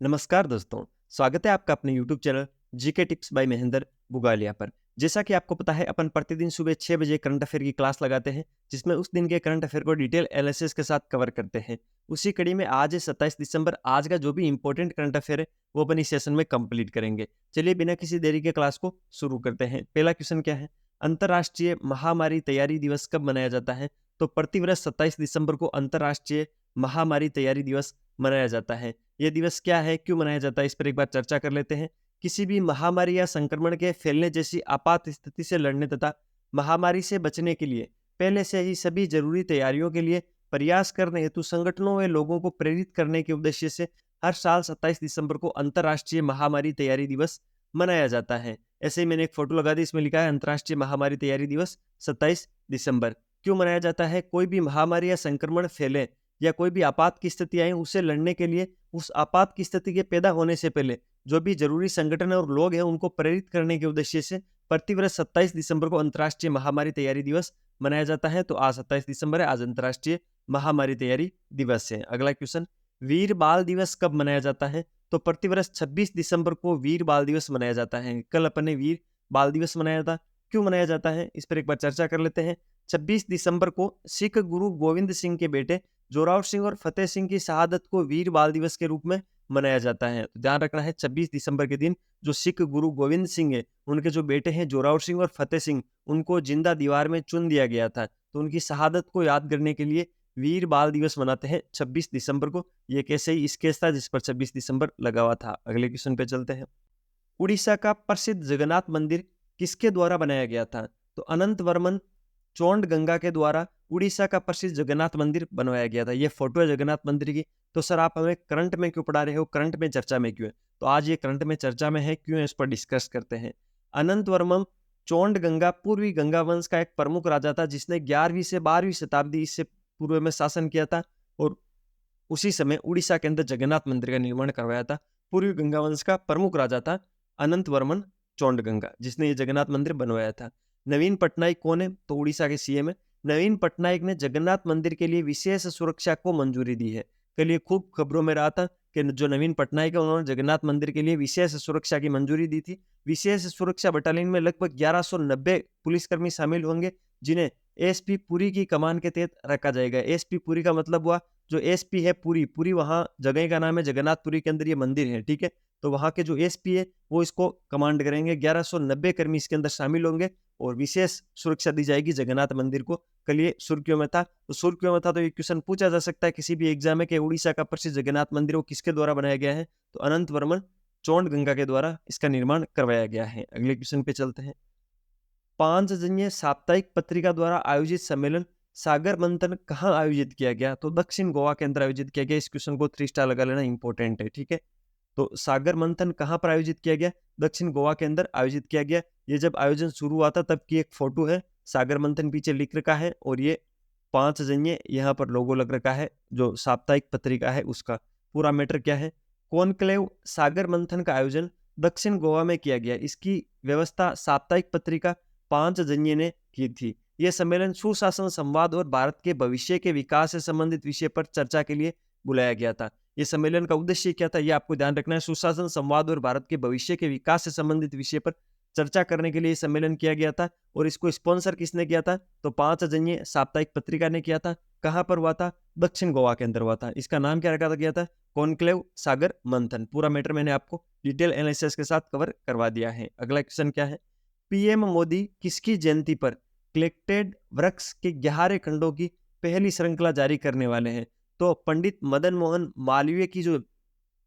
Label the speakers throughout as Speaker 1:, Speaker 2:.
Speaker 1: नमस्कार दोस्तों, स्वागत है आपका अपने YouTube channel GK tips by Mahendra Bugalia पर। जैसा कि आपको पता है अपन प्रतिदिन सुबह 6 बजे करंट अफेयर की क्लास लगाते हैं, जिसमें उस दिन के करंट अफेयर को डिटेल एनालिसिस के साथ कवर करते हैं। उसी कड़ी में आज है 27 दिसंबर, आज का जो भी इंपॉर्टेंट करंट अफेयर है वो अपन इस सेशन में कंप्लीट करेंगे। चलिए बिना किसी देरी के क्लास को शुरू करते हैं। पहला क्वेश्चन क्या है? अंतर्राष्ट्रीय महामारी तैयारी दिवस कब मनाया जाता है? तो प्रतिवर्ष 27 दिसंबर को अंतर्राष्ट्रीय महामारी तैयारी दिवस मनाया जाता है। ये दिवस क्या है, क्यों मनाया जाता है, इस पर एक बार चर्चा कर लेते हैं। किसी भी महामारी या संक्रमण के फैलने जैसी आपात स्थिति से लड़ने तथा महामारी से बचने के लिए पहले से ही सभी जरूरी तैयारियों के लिए प्रयास करने हेतु संगठनों व लोगों को प्रेरित करने के उद्देश्य से हर साल 27 दिसंबर को अंतर्राष्ट्रीय महामारी तैयारी दिवस मनाया जाता है। ऐसे ही मैंने एक फोटो लगा दी, इसमें लिखा है अंतर्राष्ट्रीय महामारी तैयारी दिवस 27 दिसंबर। क्यों मनाया जाता है? कोई भी महामारी या संक्रमण फैले या कोई भी आपात की स्थिति आए, उससे लड़ने के लिए उस आपात की स्थिति के पैदा होने से पहले जो भी जरूरी संगठन और लोग हैं उनको प्रेरित करने के उद्देश्य से प्रतिवर्ष 27 दिसंबर को अंतर्राष्ट्रीय महामारी तैयारी दिवस मनाया जाता है। तो आज 27 दिसंबर है, आज अंतर्राष्ट्रीय महामारी तैयारी दिवस है। अगला क्वेश्चन, वीर बाल दिवस कब मनाया जाता है? तो प्रतिवर्ष 26 दिसंबर को वीर बाल दिवस मनाया जाता है। कल अपन ने वीर बाल दिवस मनाया था, क्यों मनाया जाता है इस पर एक बार चर्चा कर लेते हैं। 26 दिसंबर को सिख गुरु गोविंद सिंह के बेटे जोरावर सिंह और फतेह सिंह की शहादत को वीर बाल दिवस के रूप में मनाया जाता है। तो ध्यान रखना है 26 दिसंबर के दिन जो सिख गुरु गोविंद सिंह है, उनके जो बेटे हैं जोरावर सिंह और फतेह सिंह, उनको जिंदा दीवार में चुन दिया गया था। तो उनकी शहादत को याद करने के लिए वीर बाल दिवस मनाते हैं 26 दिसंबर को। ये कैसे ही इस केस था जिस पर 26 दिसंबर लगा हुआ था। अगले क्वेश्चन पे चलते हैं। उड़ीसा का प्रसिद्ध जगन्नाथ मंदिर किसके द्वारा बनाया गया था? तो अनंत वर्मन चौंडगंगा के द्वारा उड़ीसा का प्रसिद्ध जगन्नाथ मंदिर बनवाया गया था। ये फोटो है जगन्नाथ मंदिर की। तो सर आप हमें करंट में क्यों पढ़ा रहे हो, करंट में चर्चा में क्यों है? तो आज ये करंट में चर्चा में है, क्यों है इस पर डिस्कस करते हैं। अनंत वर्मन चौंडगंगा पूर्वी गंगा वंश का एक प्रमुख राजा था, जिसने 11वीं से 12वीं शताब्दी इससे पूर्व में शासन किया था और उसी समय उड़ीसा के अंदर जगन्नाथ मंदिर का निर्माण करवाया था। पूर्वी गंगा वंश का प्रमुख राजा था अनंत वर्मन चौंडगंगा, जिसने ये जगन्नाथ मंदिर बनवाया था। नवीन पटनायक कौन है? तो उड़ीसा के सीएम है। नवीन पटनायक ने जगन्नाथ मंदिर के लिए विशेष सुरक्षा को मंजूरी दी है। कल ये खूब खबरों में रहा था कि जो नवीन पटनायक है उन्होंने जगन्नाथ मंदिर के लिए विशेष सुरक्षा की मंजूरी दी थी। विशेष सुरक्षा बटालियन में लगभग 1190 पुलिसकर्मी शामिल होंगे, जिन्हें एसपी पुरी की कमान के तहत रखा जाएगा। एसपी पुरी का मतलब हुआ जो एसपी है पुरी, पुरी वहां जगह का नाम है, जगन्नाथपुरी के अंदर ये मंदिर है, ठीक है। तो वहां के जो एसपी है वो इसको कमांड करेंगे। 1190 कर्मी इसके अंदर शामिल होंगे और विशेष सुरक्षा दी जाएगी जगन्नाथ मंदिर को। कल ये सुर्खियों में था, तो सुर्खियों में था तो ये क्वेश्चन पूछा जा सकता है किसी भी एग्जाम में कि उड़ीसा का प्रसिद्ध जगन्नाथ मंदिर वो किसके द्वारा बनाया गया है? तो अनंत वर्मन चौंडगंगा के द्वारा इसका निर्माण करवाया गया है। अगले क्वेश्चन पे चलते हैं। पांचजन्य साप्ताहिक पत्रिका द्वारा आयोजित सम्मेलन सागर मंथन कहाँ आयोजित किया गया? तो दक्षिण गोवा के अंदर आयोजित किया गया। इस क्वेश्चन को 3 स्टार लगा लेना, इंपॉर्टेंट है, ठीक है। तो सागर मंथन कहाँ पर आयोजित किया गया? दक्षिण गोवा के अंदर आयोजित किया गया। ये जब आयोजन शुरू हुआ था तब की एक फोटो है, सागर मंथन पीछे लिख रखा है और ये पांचजन्य यहाँ पर लोगो लग रखा है, जो साप्ताहिक पत्रिका है उसका। पूरा मैटर क्या है? कॉन्क्लेव सागर मंथन का आयोजन दक्षिण गोवा में किया गया। इसकी व्यवस्था साप्ताहिक पत्रिका पांचजन्य ने की थी। यह सम्मेलन सुशासन, संवाद और भारत के भविष्य के विकास से संबंधित विषय पर चर्चा के लिए बुलाया गया था। ये सम्मेलन का उद्देश्य क्या था, ये आपको ध्यान रखना है। सुशासन, संवाद और भारत के भविष्य के विकास से संबंधित विषय पर चर्चा करने के लिए सम्मेलन किया गया था। और इसको स्पॉन्सर किसने किया था? तो पांचजन्य साप्ताहिक पत्रिका ने किया था। कहां पर हुआ था? दक्षिण गोवा के अंदर हुआ था। इसका नाम क्या रखा गया था? कॉन्क्लेव सागर मंथन। पूरा मैटर मैंने आपको डिटेल एनालिसिस के साथ कवर करवा दिया है। अगला क्वेश्चन क्या है? पीएम मोदी किसकी जयंती पर कलेक्टेड वृक्ष के 11 खंडों की पहली श्रृंखला जारी करने वाले हैं? तो पंडित मदन मोहन मालवीय की जो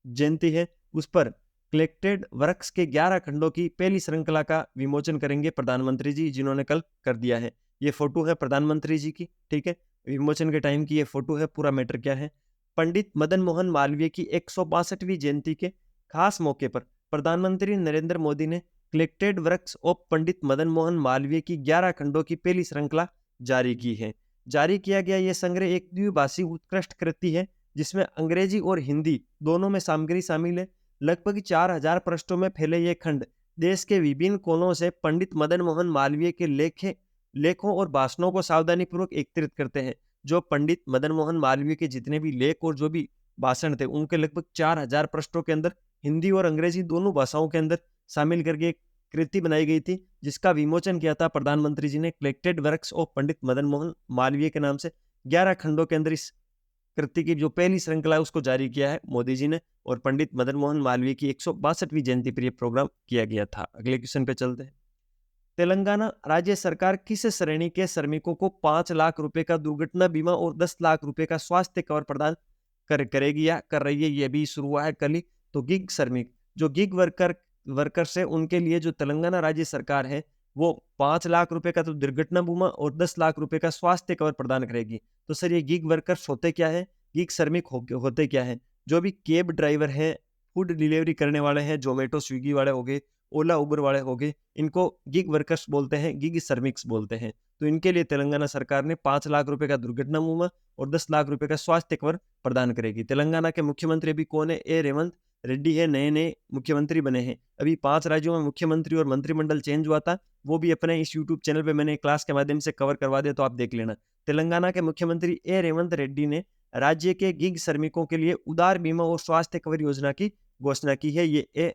Speaker 1: जयंती है उस पर कलेक्टेड वृक्ष के 11 खंडों की पहली श्रृंखला का विमोचन करेंगे प्रधानमंत्री जी, जिन्होंने कल कर दिया है। ये फोटो है प्रधानमंत्री जी की, ठीक है। विमोचन के टाइम की ये फोटो है। पूरा मैटर क्या है? पंडित मदन मोहन मालवीय की 162वीं जयंती के खास मौके पर प्रधानमंत्री नरेंद्र मोदी ने कलेक्टेड वृक्ष ऑफ पंडित मदन मोहन मालवीय की 11 खंडों की पहली श्रृंखला जारी की है। जारी किया गया यह संग्रह एक द्विभाषी उत्कृष्ट कृति है, जिसमें अंग्रेजी और हिंदी दोनों में सामग्री शामिल है। लगभग 4000 पृष्ठों में फैले ये खंड देश के विभिन्न कोनों से पंडित मदन मोहन मालवीय के लेखों और भाषणों को सावधानी पूर्वक एकत्रित करते हैं। जो पंडित मदन मोहन मालवीय के जितने भी लेख और जो भी भाषण थे उनके लगभग 4000 पृष्ठों के अंदर हिंदी और अंग्रेजी दोनों भाषाओं के अंदर शामिल करके एक कृति बनाई गई थी, जिसका विमोचन किया था प्रधानमंत्री जी ने collected works of Pandit Madan Mohan Malviya के नाम से। 11 खंडों के अंदर इस कृति की जो पहली श्रृंखला है उसको जारी किया है मोदी जी ने, और पंडित मदन मोहन मालवीय की 162वीं जयंती पर यह प्रोग्राम किया गया था। अगले क्वेश्चन पे चलते हैं। तेलंगाना राज्य सरकार किस श्रेणी के श्रमिकों को 5 लाख रुपए का दुर्घटना बीमा और 10 लाख रुपए का स्वास्थ्य कवर प्रदान करेगी या कर रही है? ये भी शुरू हुआ है कल ही। तो गिग श्रमिक, जो गिग वर्कर्स है, उनके लिए जो तेलंगाना राज्य सरकार है वो 5 लाख रुपए का तो दुर्घटना बीमा और 10 लाख रुपए का स्वास्थ्य कवर प्रदान करेगी। तो सर ये गिग वर्कर्स होते क्या है, गिग श्रमिक होते क्या है? जो भी कैब ड्राइवर हैं, फूड डिलीवरी करने वाले हैं, जोमेटो स्विगी वाले हो गए, ओला उबर वाले हो गए, इनको गिग वर्कर्स बोलते हैं, गिग श्रमिक्स बोलते हैं। तो इनके लिए तेलंगाना सरकार ने 5 लाख रुपए का दुर्घटना बीमा और 10 लाख रुपए का स्वास्थ्य कवर प्रदान करेगी। तेलंगाना के मुख्यमंत्री अभी कौन है? ए रेवंत रेड्डी है, नए नए मुख्यमंत्री बने हैं। अभी 5 राज्यों में मुख्यमंत्री और मंत्रिमंडल चेंज हुआ था, वो भी अपने इस यूट्यूब चैनल पे मैंने क्लास के माध्यम से कवर करवा दिया, तो आप देख लेना। तेलंगाना के मुख्यमंत्री ए रेवंत रेड्डी ने राज्य के गिग श्रमिकों के लिए उदार बीमा और स्वास्थ्य कवर योजना की घोषणा की है। ये ए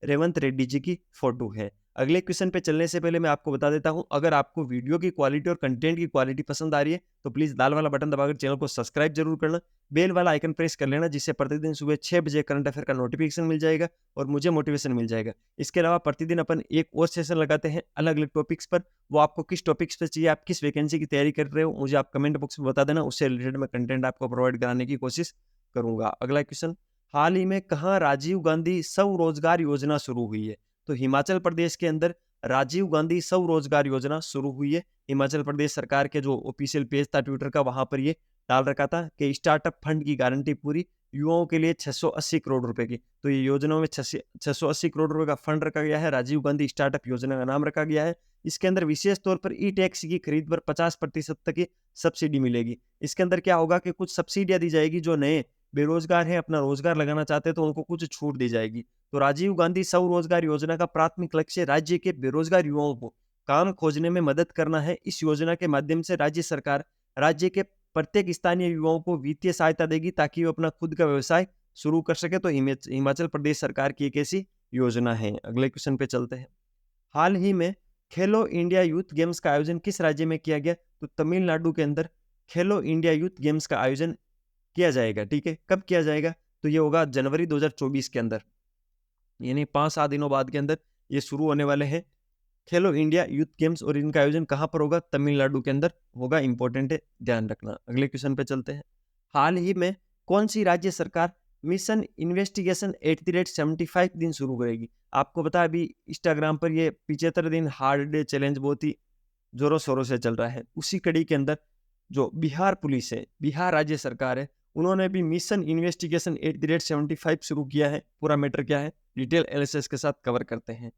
Speaker 1: रेवंत रेड्डी जी की फोटो है। अगले क्वेश्चन पे चलने से पहले मैं आपको बता देता हूं, अगर आपको वीडियो की क्वालिटी और कंटेंट की क्वालिटी पसंद आ रही है तो प्लीज लाल वाला बटन दबाकर चैनल को सब्सक्राइब जरूर करना, बेल वाला आइकन प्रेस कर लेना, जिससे प्रतिदिन सुबह 6 बजे करंट अफेयर का नोटिफिकेशन मिल जाएगा और मुझे मोटिवेशन मिल जाएगा। इसके अलावा प्रतिदिन अपन एक और सेशन लगाते हैं अलग अलग टॉपिक्स पर। वो आपको किस टॉपिक्स पर चाहिए, आप किस वैकेंसी की तैयारी कर रहे हो, मुझे आप कमेंट बॉक्स में बता देना, उससे रिलेटेड मैं कंटेंट आपको प्रोवाइड कराने की कोशिश करूंगा। अगला क्वेश्चन, हाल ही में कहाँ राजीव गांधी स्वरोजगार योजना शुरू हुई है? तो हिमाचल प्रदेश के अंदर राजीव गांधी स्वरोजगार योजना शुरू हुई है। हिमाचल प्रदेश सरकार के जो ऑफिशियल पेज था ट्विटर का, वहां पर ये डाल रखा था कि स्टार्टअप फंड की गारंटी पूरी, युवाओं के लिए 680 करोड़ रुपए की। तो ये योजनाओं में 680 करोड़ रुपए का फंड रखा गया है, राजीव गांधी स्टार्टअप योजना का नाम रखा गया है। इसके अंदर विशेष तौर पर ई टैक्सी की खरीद पर 50% तक की सब्सिडी मिलेगी। इसके अंदर क्या होगा कि कुछ सब्सिडियां दी जाएगी, जो नए बेरोजगार हैं, अपना रोजगार लगाना चाहते हैं, तो उनको कुछ छूट दी जाएगी। तो राजीव गांधी स्वरोजगार योजना का प्राथमिक लक्ष्य राज्य के बेरोजगार युवाओं को काम खोजने में मदद करना है। इस योजना के माध्यम से राज्य सरकार राज्य के प्रत्येक स्थानीय युवाओं को वित्तीय सहायता देगी ताकि वो अपना खुद का व्यवसाय शुरू कर सके। तो हिमाचल प्रदेश सरकार की एक ऐसी योजना है। अगले क्वेश्चन पे चलते हैं। हाल ही में खेलो इंडिया यूथ गेम्स का आयोजन किस राज्य में किया गया? तो तमिलनाडु के अंदर खेलो इंडिया यूथ गेम्स का आयोजन किया जाएगा। ठीक है, कब किया जाएगा? तो ये होगा जनवरी 2024 के अंदर, यानी 5-7 दिनों बाद के अंदर ये शुरू होने वाले हैं खेलो इंडिया यूथ गेम्स। और इनका आयोजन कहां पर होगा? तमिलनाडु के अंदर होगा। इंपॉर्टेंट है, ध्यान रखना। अगले क्वेश्चन पे चलते हैं। हाल ही में कौन सी राज्य सरकार मिशन इन्वेस्टिगेशन @75 दिन शुरू करेगी? आपको पता है अभी इंस्टाग्राम पर ये 75 दिन हार्ड डे चैलेंज बहुत ही जोरों शोरों से चल रहा है। उसी कड़ी के अंदर जो बिहार पुलिस है, बिहार राज्य सरकार है, उन्होंने भी मिशन इन्वेस्टिगेशन @75 शुरू किया है। पूरा मैटर क्या है, डिटेल एनालिसिस के साथ कवर करते हैं।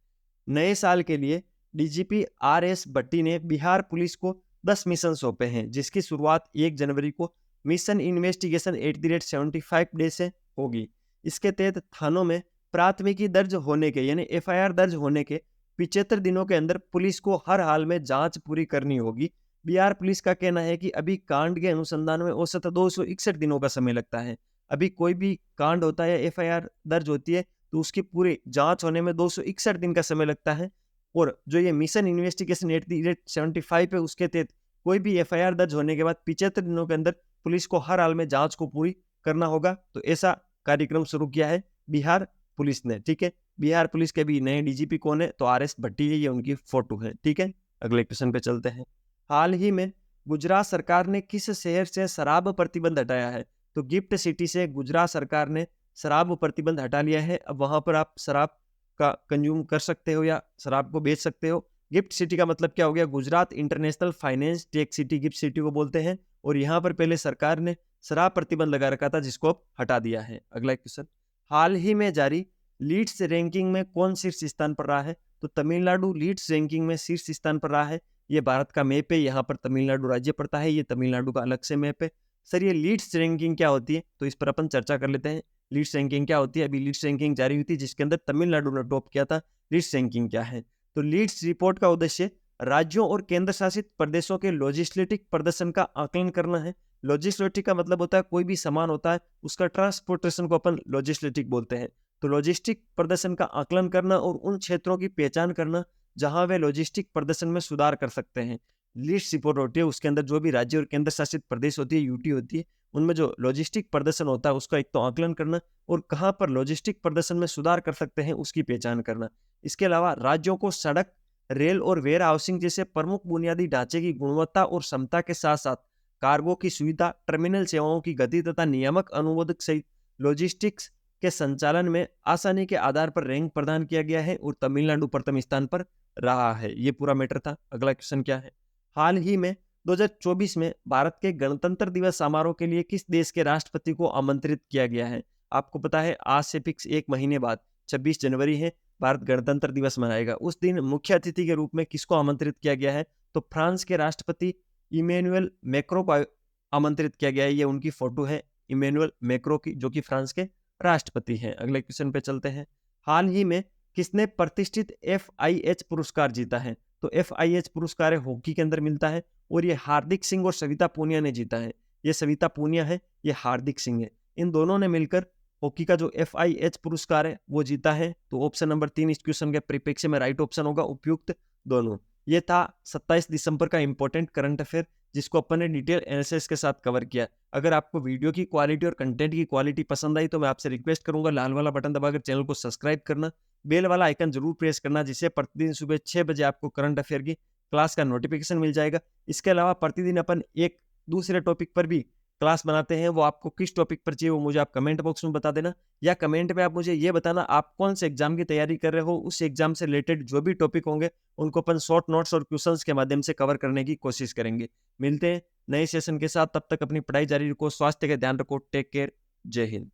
Speaker 1: नए साल के लिए डीजीपी RS भट्टी ने बिहार पुलिस को 10 मिशन सौंपे हैं, जिसकी शुरुआत 1 जनवरी को मिशन इन्वेस्टिगेशन @75 डे से होगी। इसके तहत थानों में प्राथमिकी दर्ज होने के, यानी FIR दर्ज होने के 75 दिनों के अंदर पुलिस को हर हाल में जांच पूरी करनी होगी। बिहार पुलिस का कहना है कि अभी कांड के अनुसंधान में औसत 261 दिनों का समय लगता है। अभी कोई भी कांड होता है, FIR दर्ज होती है, तो उसकी पूरी जांच होने में 261 दिन का समय लगता है। और जो ये मिशन इन्वेस्टिगेशन @75 है, उसके तहत कोई भी FIR दर्ज होने के बाद 75 दिनों के अंदर पुलिस को हर हाल में जांच को पूरी करना होगा। तो ऐसा कार्यक्रम शुरू किया है बिहार पुलिस ने। ठीक है, बिहार पुलिस के भी नए DGP कौन है? तो RS भट्टी है, ये उनकी फोटो है। ठीक है, अगले क्वेश्चन पे चलते हैं। हाल ही में गुजरात सरकार ने किस शहर से शराब प्रतिबंध हटाया है? तो गिफ्ट सिटी से गुजरात सरकार ने शराब प्रतिबंध हटा लिया है। अब वहां पर आप शराब का कंज्यूम कर सकते हो या शराब को बेच सकते हो। गिफ्ट सिटी का मतलब क्या हो गया? Gujarat international finance tech city gift city को बोलते हैं। और यहाँ पर पहले सरकार ने शराब प्रतिबंध लगा रखा था, जिसको अब हटा दिया है। अगला क्वेश्चन, हाल ही में जारी लीड्स रैंकिंग में कौन शीर्ष स्थान पर रहा है? तो तमिलनाडु लीड्स रैंकिंग में शीर्ष स्थान पर रहा है। ये भारत का मैप है, यहाँ पर तमिलनाडु राज्य पड़ता है, ये तमिलनाडु का अलग से मैप है। सर ये लीड्स रैंकिंग क्या होती है? तो इस पर अपन चर्चा कर लेते हैं। लीड्स रैंकिंग क्या होती है? अभी लीड्स रैंकिंग जारी हुई थी, जिसके अंदर तमिलनाडु ने टॉप किया था। लीड्स रैंकिंग क्या है? तो लीड्स रिपोर्ट का उद्देश्य राज्यों और केंद्र शासित प्रदेशों के लॉजिस्टिक प्रदर्शन का आकलन करना है। लॉजिस्टिक का मतलब होता है कोई भी सामान होता है उसका ट्रांसपोर्टेशन को अपन लॉजिस्टिक बोलते हैं। तो लॉजिस्टिक प्रदर्शन का आकलन करना और उन क्षेत्रों की पहचान करना जहां वे लॉजिस्टिक प्रदर्शन में सुधार कर सकते हैं। लिस्ट रिपोर्ट होती है, उसके अंदर जो भी राज्य और केंद्र शासित प्रदेश होती है, यूटी होती है, उनमें जो लॉजिस्टिक प्रदर्शन होता है उसका एक तो आकलन करना और कहाँ पर लॉजिस्टिक प्रदर्शन में सुधार कर सकते हैं उसकी पहचान करना। इसके अलावा राज्यों को सड़क, रेल और वेयर हाउसिंग जैसे प्रमुख बुनियादी ढांचे की गुणवत्ता और क्षमता के साथ साथ कार्गो की सुविधा, टर्मिनल सेवाओं की गति तथा नियामक अनुमोदक सहित लॉजिस्टिक्स के संचालन में आसानी के आधार पर रैंक प्रदान किया गया है और तमिलनाडु प्रथम स्थान पर रहा है। ये पूरा मैटर था। अगला क्वेश्चन क्या है? हाल ही में 2024 में भारत के गणतंत्र दिवस समारोह के लिए किस देश के राष्ट्रपति को आमंत्रित किया गया है? आपको पता है आज से फिक्स एक महीने बाद 26 जनवरी है, भारत गणतंत्र दिवस मनाएगा। उस दिन मुख्य अतिथि के रूप में किसको आमंत्रित किया गया है? तो फ्रांस के राष्ट्रपति इमैनुअल मैक्रो को आमंत्रित किया गया है। ये उनकी फोटो है इमैनुअल मैक्रो की, जो कि फ्रांस के राष्ट्रपति हैं। अगले क्वेश्चन पे चलते हैं। हाल ही में किसने प्रतिष्ठित FIH पुरस्कार जीता है? तो FIH पुरस्कार हॉकी के अंदर मिलता है और ये हार्दिक सिंह और सविता पूनिया ने जीता है। ये सविता पूनिया है, ये हार्दिक सिंह है। इन दोनों ने मिलकर हॉकी का जो FIH पुरस्कार है वो जीता है। तो ऑप्शन नंबर 3 इस क्वेश्चन के परिप्रेक्ष्य में राइट ऑप्शन होगा, उपयुक्त दोनों। ये था 27 दिसंबर का इंपॉर्टेंट करंट अफेयर जिसको अपन ने डिटेल एनालिसिस के साथ कवर किया। अगर आपको वीडियो की क्वालिटी और कंटेंट की क्वालिटी पसंद आई तो मैं आपसे रिक्वेस्ट करूंगा लाल वाला बटन दबाकर चैनल को सब्सक्राइब करना, बेल वाला आइकन जरूर प्रेस करना, जिससे प्रतिदिन सुबह 6 बजे आपको करंट अफेयर की क्लास का नोटिफिकेशन मिल जाएगा। इसके अलावा प्रतिदिन अपन एक दूसरे टॉपिक पर भी क्लास बनाते हैं। वो आपको किस टॉपिक पर चाहिए वो मुझे आप कमेंट बॉक्स में बता देना, या कमेंट में आप मुझे ये बताना आप कौन से एग्जाम की तैयारी कर रहे हो। उस एग्जाम से रिलेटेड जो भी टॉपिक होंगे उनको अपन शॉर्ट नोट्स और क्वेश्चंस के माध्यम से कवर करने की कोशिश करेंगे। मिलते हैं नए सेशन के साथ, तब तक अपनी पढ़ाई जारी रखो, स्वास्थ्य का ध्यान रखो, टेक केयर, जय हिंद।